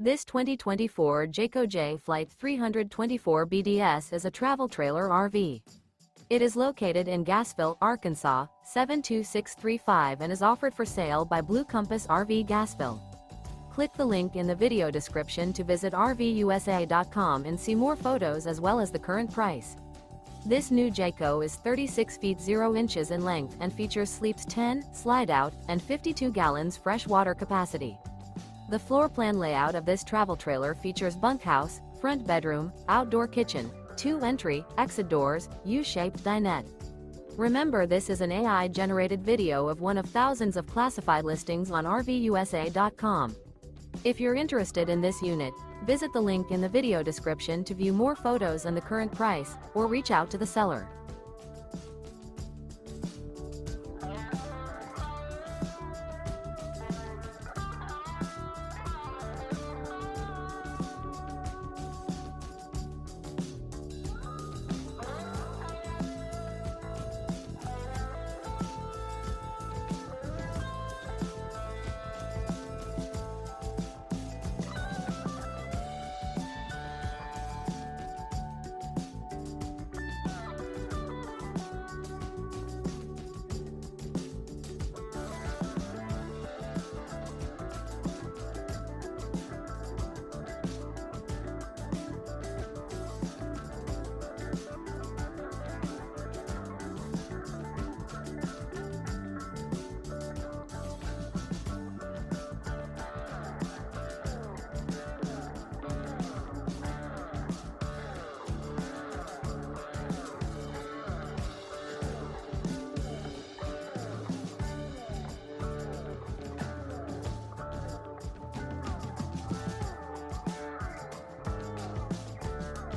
This 2024 Jayco Jay Flight 324 BDS is a travel trailer RV. It is located in Gassville, Arkansas, 72635 and is offered for sale by Blue Compass RV Gassville. Click the link in the video description to visit RVUSA.com and see more photos as well as the current price. This new Jayco is 36 feet 0 inches in length and features sleeps 10, slide-out, and 52 gallons fresh water capacity. The floor plan layout of this travel trailer features bunkhouse, front bedroom, outdoor kitchen, 2 entry, exit doors, U-shaped dinette. Remember, this is an AI-generated video of one of thousands of classified listings on RVUSA.com. If you're interested in this unit, visit the link in the video description to view more photos and the current price, or reach out to the seller.